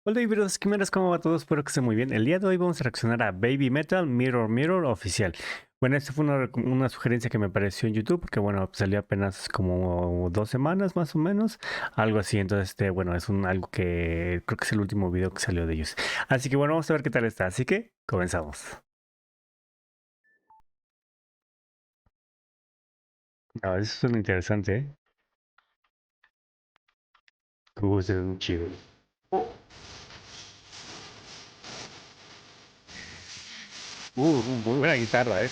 Hola, híbridos quimeras, ¿cómo va todo? Espero que esté muy bien. El día de hoy vamos a reaccionar a Baby Metal Mirror Mirror oficial. Bueno, esta fue una sugerencia que me apareció en YouTube, porque bueno, salió apenas como 2 semanas más o menos, algo así. Entonces, bueno, es algo que creo que es el último video que salió de ellos. Así que bueno, vamos a ver qué tal está. Así que comenzamos. Ah, eso suena interesante, ¿eh? Se ve muy chido. Muy buena guitarra, ¿eh?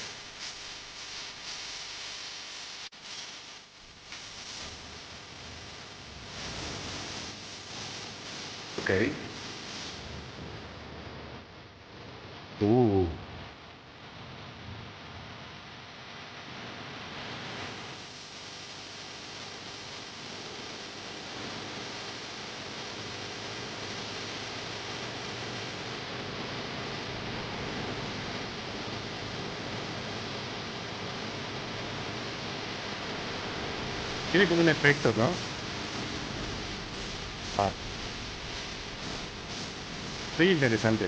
Ok. Uh, Tiene como un efecto, ¿no? Ah, muy interesante.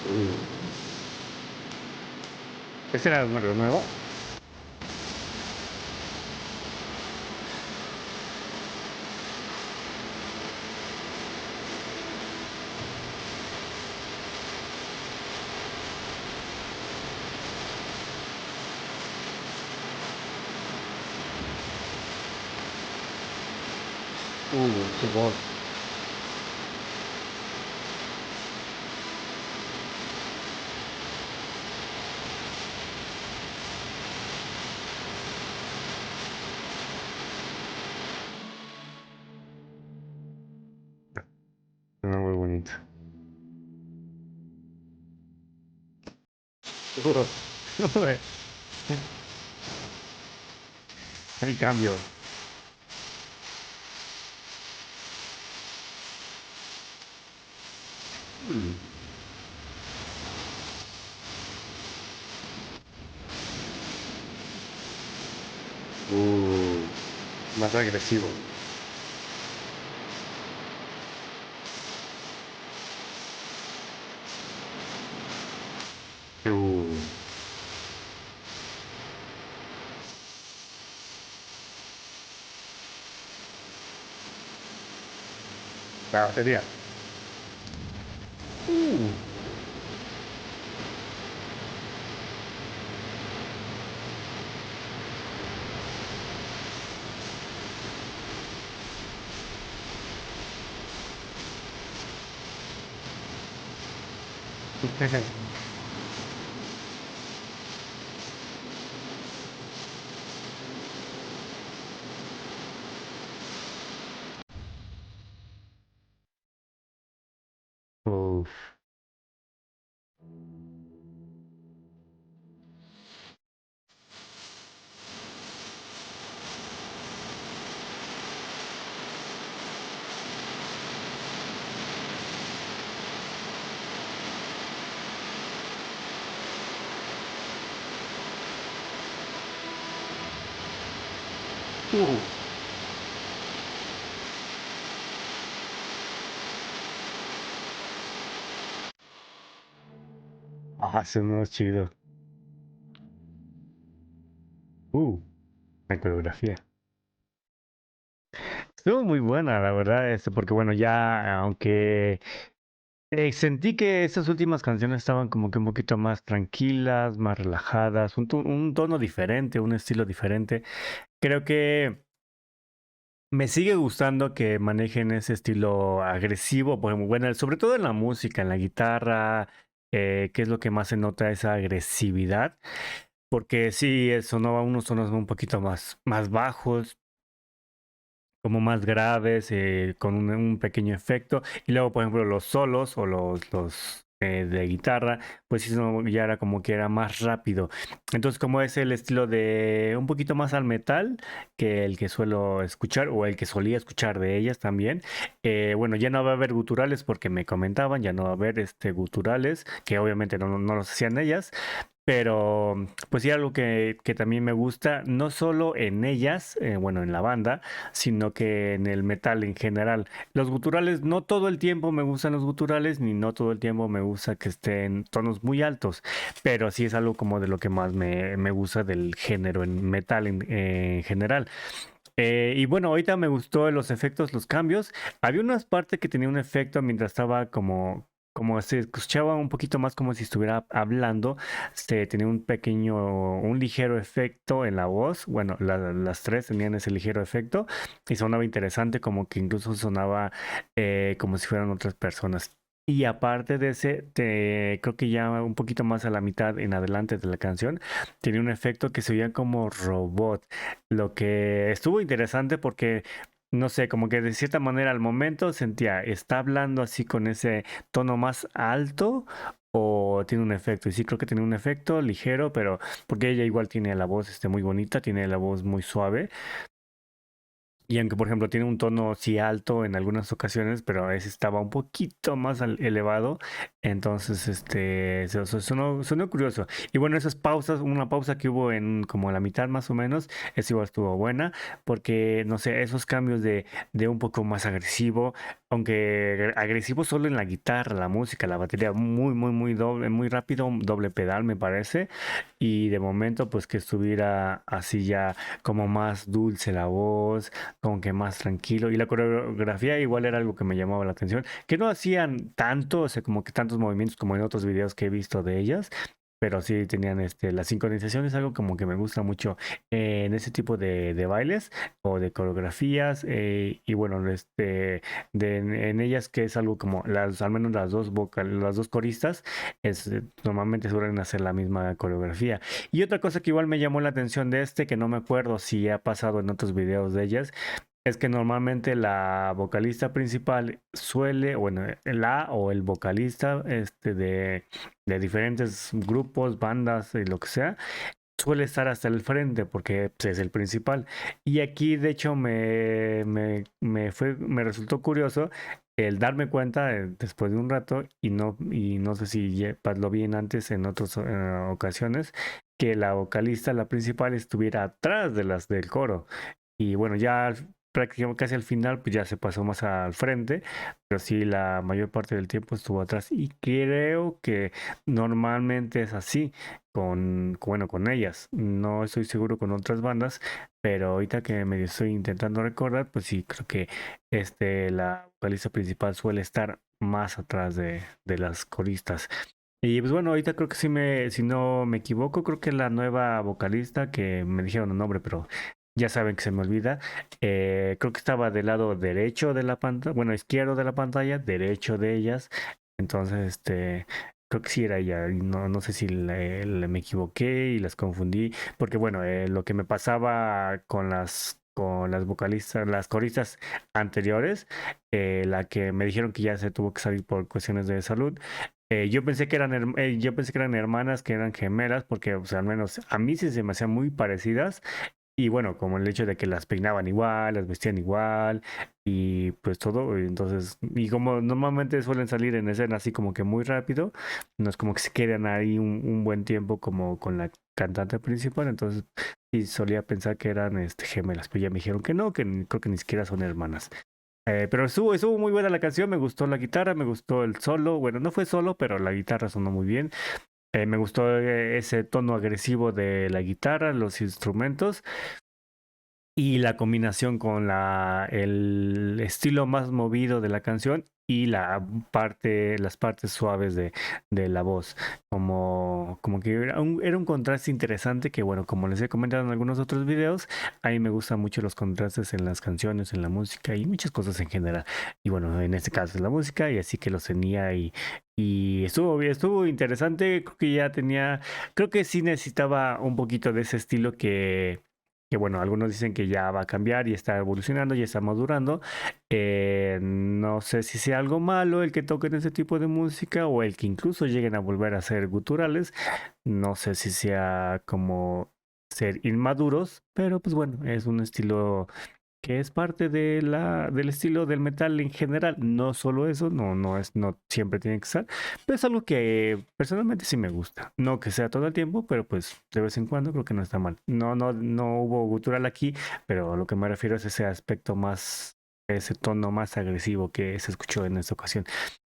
Uh, ¿Ese era el número nuevo? Qué voz. Suena muy bonito. Uy, el cambio. Uh, Más agresivo. Uh, la batería. Uh, Uf. Uh. Ah, sonó chido. Uh, la coreografía. Estuvo muy buena, la verdad, porque bueno, ya, aunque sentí que esas últimas canciones estaban como que un poquito más tranquilas, más relajadas, un tono diferente, un estilo diferente. Creo que me sigue gustando que manejen ese estilo agresivo, bueno, sobre todo en la música, en la guitarra, que es lo que más se nota esa agresividad, porque sí, sonaba unos tonos un poquito más bajos, como más graves, con un pequeño efecto. Y luego, por ejemplo, los solos o los de guitarra, pues sí, ya era como que era más rápido. Entonces, como es el estilo de un poquito más al metal que el que suelo escuchar o el que solía escuchar de ellas también. Bueno, ya no va a haber guturales porque me comentaban, ya no va a haber guturales, que obviamente no los hacían ellas. Pero, pues sí, algo que también me gusta, no solo en ellas, bueno, en la banda, sino que en el metal en general. Los guturales, no todo el tiempo me gustan los guturales, ni no todo el tiempo me gusta que estén tonos muy altos, pero sí es algo como de lo que más me gusta del género en metal en general. Y bueno, ahorita me gustó los efectos, los cambios. Había unas partes que tenía un efecto mientras estaba como se escuchaba un poquito más como si estuviera hablando. Tenía un pequeño, un ligero efecto en la voz. Bueno, las tres tenían ese ligero efecto y sonaba interesante, como que incluso sonaba como si fueran otras personas. Y aparte de ese, creo que ya un poquito más a la mitad en adelante de la canción, tenía un efecto que se oía como robot. Lo que estuvo interesante porque, no sé, como que de cierta manera al momento sentía, ¿está hablando así con ese tono más alto o tiene un efecto? Y sí, creo que tiene un efecto ligero, pero porque ella igual tiene la voz muy bonita, tiene la voz muy suave. Y aunque, por ejemplo, tiene un tono sí alto en algunas ocasiones, pero ese estaba un poquito más elevado. Entonces, sonó curioso. Y bueno, esas pausas, una pausa que hubo en como a la mitad más o menos, eso igual estuvo buena, porque, no sé, esos cambios de un poco más agresivo, aunque agresivo solo en la guitarra, la música, la batería, muy doble, muy rápido, doble pedal me parece. Y de momento, pues que estuviera así ya como más dulce la voz, como que más tranquilo. Y la coreografía igual era algo que me llamaba la atención, que no hacían tanto, o sea, como que tantos movimientos como en otros videos que he visto de ellas, pero sí tenían la sincronización es algo como que me gusta mucho en ese tipo de bailes o de coreografías. Y bueno, en ellas que es algo como al menos las dos coristas, normalmente suelen hacer la misma coreografía. Y otra cosa que igual me llamó la atención de que no me acuerdo si ha pasado en otros videos de ellas, es que normalmente la vocalista principal suele, bueno, la o el vocalista de diferentes grupos, bandas y lo que sea, suele estar hasta el frente porque pues, es el principal. Y aquí, de hecho, me resultó curioso el darme cuenta después de un rato, y no sé si lo vi antes en otras ocasiones, que la vocalista, la principal, estuviera atrás de las del coro. Y bueno, ya prácticamente casi al final, pues ya se pasó más al frente, pero sí la mayor parte del tiempo estuvo atrás. Y creo que normalmente es así bueno, con ellas. No estoy seguro con otras bandas, pero ahorita que me estoy intentando recordar, pues sí, creo que la vocalista principal suele estar más atrás de las coristas. Y pues bueno, ahorita creo que si no me equivoco, creo que la nueva vocalista que me dijeron el nombre, pero ya saben que se me olvida, creo que estaba del lado derecho de la pantalla, bueno, izquierdo de la pantalla, derecho de ellas. Entonces, creo que sí era ella. Y no sé si me equivoqué y las confundí, porque bueno, lo que me pasaba con las vocalistas, las coristas anteriores, la que me dijeron que ya se tuvo que salir por cuestiones de salud. Yo pensé que eran hermanas, que eran gemelas, porque, o sea, al menos a mí sí se me hacían muy parecidas. Y bueno, como el hecho de que las peinaban igual, las vestían igual y pues todo. Entonces, y como normalmente suelen salir en escena así como que muy rápido, no es como que se quedan ahí un buen tiempo como con la cantante principal. Entonces, sí solía pensar que eran gemelas, pero ya me dijeron que no, creo que ni siquiera son hermanas. Pero estuvo muy buena la canción, me gustó la guitarra, me gustó el solo. Bueno, no fue solo, pero la guitarra sonó muy bien. Me gustó ese tono agresivo de la guitarra, los instrumentos y la combinación con el estilo más movido de la canción y las partes suaves de la voz. Como que era un contraste interesante que, bueno, como les he comentado en algunos otros videos, a mí me gustan mucho los contrastes en las canciones, en la música y muchas cosas en general. Y bueno, en este caso es la música, y así que lo tenía, y estuvo bien, estuvo interesante. Creo que sí necesitaba un poquito de ese estilo que bueno, algunos dicen que ya va a cambiar y está evolucionando y está madurando. No sé si sea algo malo el que toquen ese tipo de música o el que incluso lleguen a volver a ser guturales. No sé si sea como ser inmaduros, pero pues bueno, es un estilo que es parte de del estilo del metal en general. No solo eso, no siempre tiene que ser, pero es algo que personalmente sí me gusta. No que sea todo el tiempo, pero pues de vez en cuando creo que no está mal. No hubo gutural aquí, pero a lo que me refiero es ese aspecto más, ese tono más agresivo que se escuchó en esta ocasión,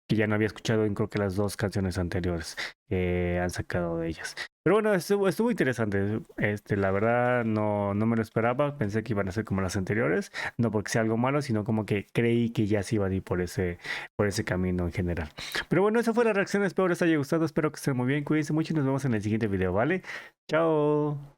que ya no había escuchado en creo que las dos canciones anteriores que han sacado de ellas. Pero bueno, estuvo interesante. La verdad no me lo esperaba. Pensé que iban a ser como las anteriores. No porque sea algo malo, sino como que creí que ya se iban a ir por ese camino en general. Pero bueno, esa fue la reacción. Espero les haya gustado. Espero que estén muy bien. Cuídense mucho y nos vemos en el siguiente video, ¿vale? Chao.